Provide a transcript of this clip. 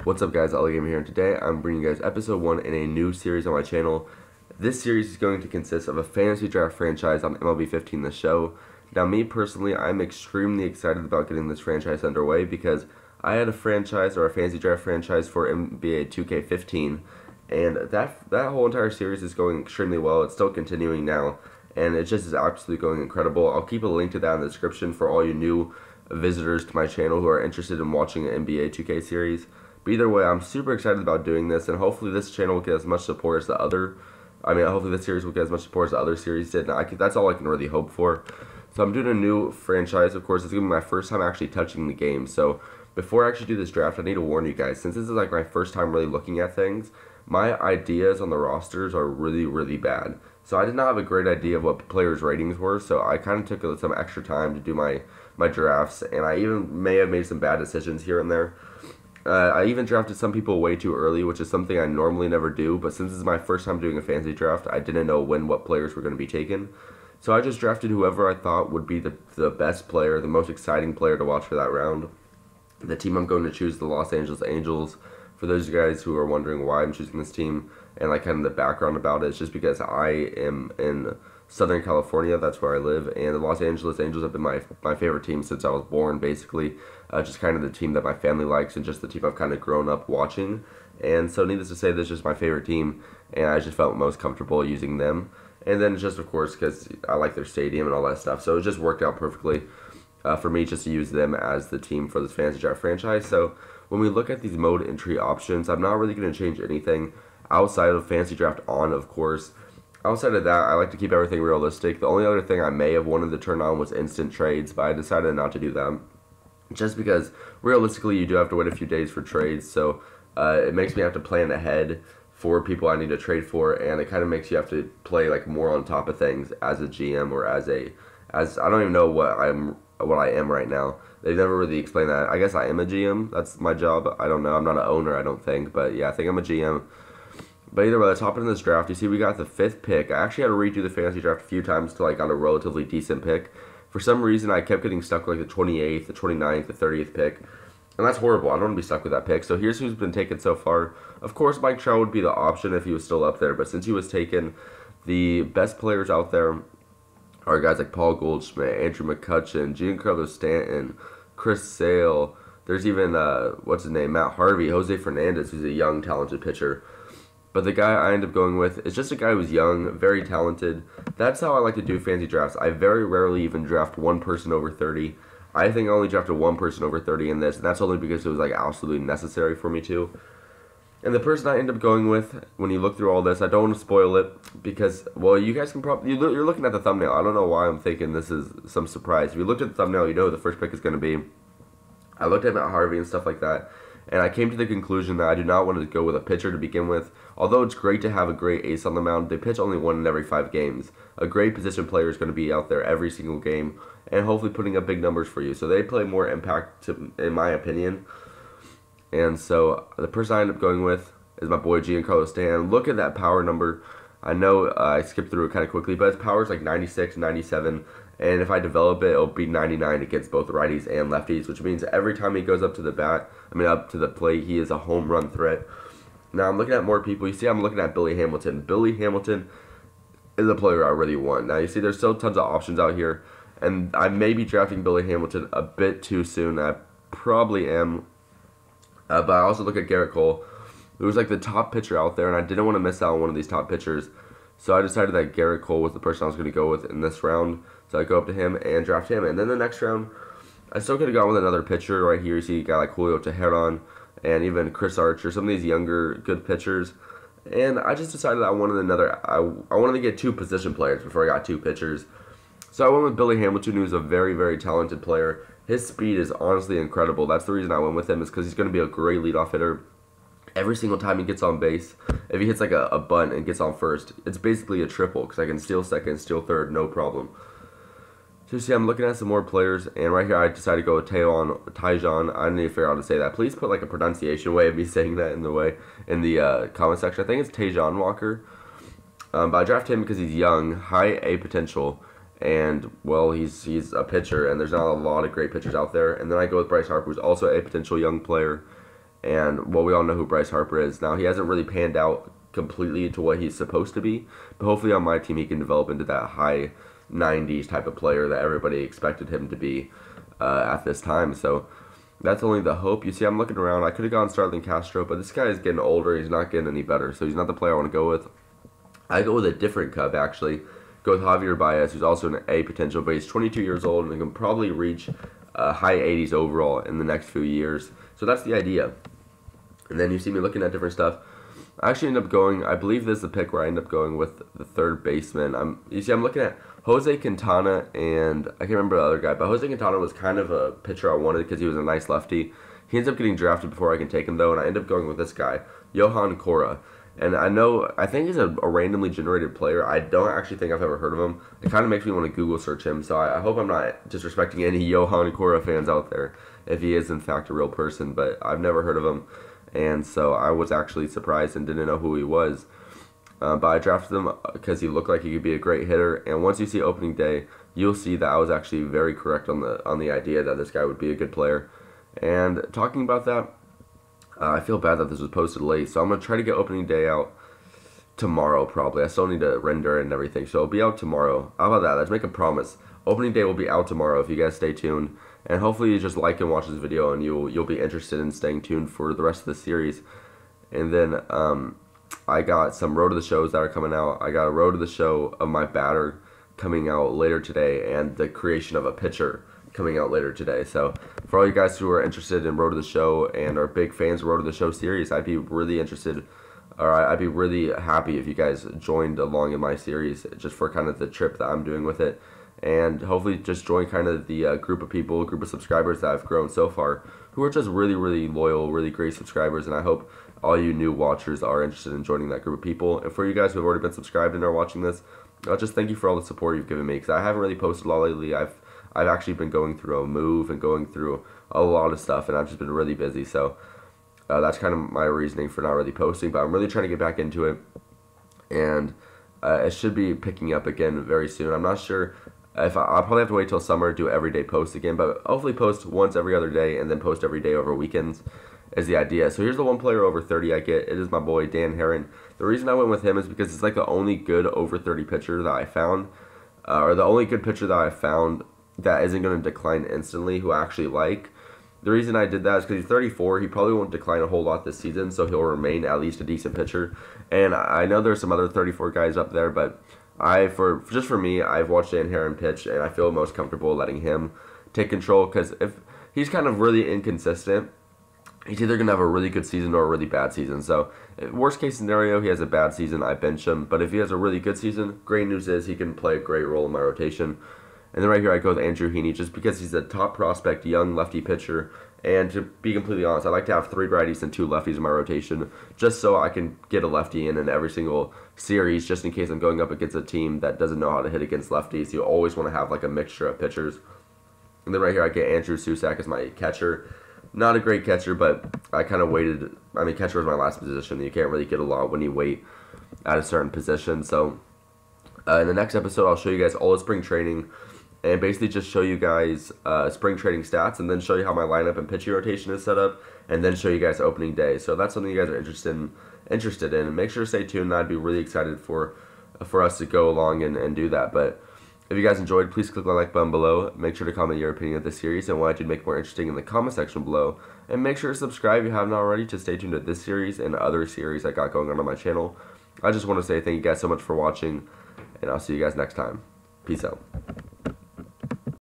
What's up guys, Gamer here, and today I'm bringing you guys episode 1 in a new series on my channel. This series is going to consist of a fantasy draft franchise on MLB 15, the show. Now me personally, I'm extremely excited about getting this franchise underway because I had a franchise or a fantasy draft franchise for NBA 2K15, and that whole entire series is going extremely well. It's still continuing now, and it just is absolutely going incredible. I'll keep a link to that in the description for all you new visitors to my channel who are interested in watching an NBA 2K series. But either way, I'm super excited about doing this, and hopefully this channel will get as much support as hopefully this series will get as much support as the other series did, and that's all I can really hope for. So I'm doing a new franchise, of course. It's going to be my first time actually touching the game, so before I actually do this draft, I need to warn you guys, since this is like my first time really looking at things, my ideas on the rosters are really, really bad. So I did not have a great idea of what players' ratings were, so I kind of took some extra time to do my drafts, and I even may have made some bad decisions here and there. I even drafted some people way too early, which is something I normally never do, but since this is my first time doing a fantasy draft, I didn't know what players were going to be taken. So I just drafted whoever I thought would be the best player, the most exciting player to watch for that round. The team I'm going to choose is the Los Angeles Angels. For those guys who are wondering why I'm choosing this team and like kind of the background about it, it's just because I am in Southern California, that's where I live, and the Los Angeles Angels have been my favorite team since I was born, basically. Just kind of the team that my family likes and just the team I've kind of grown up watching. And so needless to say, this is just my favorite team, and I just felt most comfortable using them. And then just, of course, because I like their stadium and all that stuff, so it just worked out perfectly for me just to use them as the team for this fantasy draft franchise. So when we look at these mode entry options, I'm not really going to change anything outside of fantasy draft on, of course. Outside of that, I like to keep everything realistic. The only other thing I may have wanted to turn on was instant trades, but I decided not to do that. Just because, realistically, you do have to wait a few days for trades, so it makes me have to plan ahead for people I need to trade for, and it kind of makes you have to play like more on top of things as a GM or as I don't even know what I am right now. They've never really explained that. I guess I am a GM. That's my job. I don't know. I'm not an owner, I don't think, but yeah, I think I'm a GM. But either way, let's hop into this draft. You see, we got the 5th pick. I actually had to redo the fantasy draft a few times till I got a relatively decent pick. For some reason, I kept getting stuck with like the 28th, the 29th, the 30th pick. And that's horrible. I don't want to be stuck with that pick. So here's who's been taken so far. Of course, Mike Trout would be the option if he was still up there. But since he was taken, the best players out there are guys like Paul Goldschmidt, Andrew McCutchen, Giancarlo Stanton, Chris Sale. There's even, Matt Harvey, Jose Fernandez, who's a young, talented pitcher. But the guy I ended up going with is just a guy who's young, very talented. That's how I like to do fantasy drafts. I very rarely even draft one person over 30. I think I only drafted one person over 30 in this, and that's only because it was like absolutely necessary for me to. And the person I ended up going with, when you look through all this, I don't want to spoil it because, well, you guys can probably, you're looking at the thumbnail. I don't know why I'm thinking this is some surprise. If you looked at the thumbnail, you know who the first pick is going to be. I looked at Matt Harvey and stuff like that, and I came to the conclusion that I do not want to go with a pitcher to begin with. Although it's great to have a great ace on the mound, they pitch only 1 in every 5 games. A great position player is going to be out there every single game and hopefully putting up big numbers for you. So they play more impact, in my opinion. And so the person I ended up going with is my boy Giancarlo Stanton. Look at that power number. I know I skipped through it kind of quickly, but his power is like 96, 97. And if I develop it, it'll be 99 against both righties and lefties, which means every time he goes up to the plate, he is a home run threat. Now I'm looking at more people. You see, I'm looking at Billy Hamilton. Billy Hamilton is a player I really want. Now you see, there's still tons of options out here, and I may be drafting Billy Hamilton a bit too soon. I probably am, but I also look at Garrett Cole, who was like the top pitcher out there, and I didn't want to miss out on one of these top pitchers. So I decided that Garrett Cole was the person I was going to go with in this round. So I go up to him and draft him. And then the next round, I still could have gone with another pitcher. Right here, you see a guy like Julio Teheran and even Chris Archer, some of these younger, good pitchers. And I just decided I wanted I wanted to get 2 position players before I got 2 pitchers. So I went with Billy Hamilton, who's a very, very talented player. His speed is honestly incredible. That's the reason I went with him, is because he's going to be a great leadoff hitter. Every single time he gets on base, if he hits like a bunt and gets on first, it's basically a triple because I can steal second, steal third, no problem. So you see, I'm looking at some more players, and right here I decided to go with Tajon. I need to figure out how to say that. Please put like a pronunciation way of me saying that in the comment section. I think it's Tajon Walker. But I drafted him because he's young, high A potential, and well, he's a pitcher, and there's not a lot of great pitchers out there. And then I go with Bryce Harper, who's also a potential young player. And, well, we all know who Bryce Harper is. Now, he hasn't really panned out completely to what he's supposed to be, but hopefully on my team he can develop into that high 90s type of player that everybody expected him to be at this time. So that's only the hope. You see, I'm looking around. I could have gone Starlin Castro, but this guy is getting older. He's not getting any better, so he's not the player I want to go with. I go with a different Cub, actually. Go with Javier Baez, who's also an A potential, but he's 22 years old and can probably reach high 80s overall in the next few years. So that's the idea. And then you see me looking at different stuff. I actually end up going, I believe this is the pick where I end up going with the third baseman. You see, I'm looking at Jose Quintana, and I can't remember the other guy, but Jose Quintana was kind of a pitcher I wanted because he was a nice lefty. He ends up getting drafted before I can take him, though, and I end up going with this guy, Johan Cora. And I think he's a randomly generated player. I don't actually think I've ever heard of him. It kind of makes me want to Google search him, so I hope I'm not disrespecting any Johan Cora fans out there, if he is in fact a real person, but I've never heard of him. And so I was actually surprised and didn't know who he was. But I drafted him because he looked like he could be a great hitter. And once you see opening day, you'll see that I was actually very correct on the idea that this guy would be a good player. And talking about that, I feel bad that this was posted late. So I'm going to try to get opening day out tomorrow probably. I still need to render and everything. So it'll be out tomorrow. How about that? Let's make a promise. Opening day will be out tomorrow if you guys stay tuned. And hopefully you just like and watch this video and you'll be interested in staying tuned for the rest of the series. And then I got some Road to the Shows that are coming out. I got a Road to the Show of my batter coming out later today and the creation of a pitcher coming out later today. So for all you guys who are interested in Road to the Show and are big fans of Road to the Show series, I'd be really interested, or I'd be really happy if you guys joined along in my series just for kind of the trip that I'm doing with it. And hopefully just join kind of the group of subscribers that I've grown so far, who are just really, really loyal, really great subscribers. And I hope all you new watchers are interested in joining that group of people. And for you guys who have already been subscribed and are watching this, I'll just thank you for all the support you've given me, because I haven't really posted a lot lately. I've actually been going through a move and going through a lot of stuff, and I've just been really busy. So that's kind of my reasoning for not really posting, but I'm really trying to get back into it. And it should be picking up again very soon. I'm not sure. I'll probably have to wait till summer to do everyday posts again, but hopefully post once every other day and then post every day over weekends is the idea. So here's the one player over 30 I get. It is my boy Dan Herron. The reason I went with him is because it's like the only good over 30 pitcher that I found, or the only good pitcher that I found that isn't going to decline instantly, who I actually like. The reason I did that is because he's 34. He probably won't decline a whole lot this season, so he'll remain at least a decent pitcher. And I know there's some other 34 guys up there, but for me, I've watched Dan Herron pitch, and I feel most comfortable letting him take control, because if he's kind of really inconsistent, he's either going to have a really good season or a really bad season. So worst case scenario, he has a bad season, I bench him. But if he has a really good season, great news is he can play a great role in my rotation. And then right here I go with Andrew Heaney, just because he's a top prospect, young lefty pitcher. And to be completely honest, I like to have 3 righties and 2 lefties in my rotation, just so I can get a lefty in every single series, just in case I'm going up against a team that doesn't know how to hit against lefties. You always want to have like a mixture of pitchers. And then right here I get Andrew Susak as my catcher. Not a great catcher, but I kind of waited. I mean, catcher was my last position. You can't really get a lot when you wait at a certain position. So in the next episode, I'll show you guys all of spring training, and basically just show you guys spring training stats, and then show you how my lineup and pitching rotation is set up, and then show you guys opening day. So if that's something you guys are interested in, make sure to stay tuned. I'd be really excited for us to go along and do that. But if you guys enjoyed, please click the like button below. Make sure to comment your opinion of this series and what I should make more interesting in the comment section below. And make sure to subscribe if you haven't already to stay tuned to this series and other series I got going on my channel. I just want to say thank you guys so much for watching, and I'll see you guys next time. Peace out.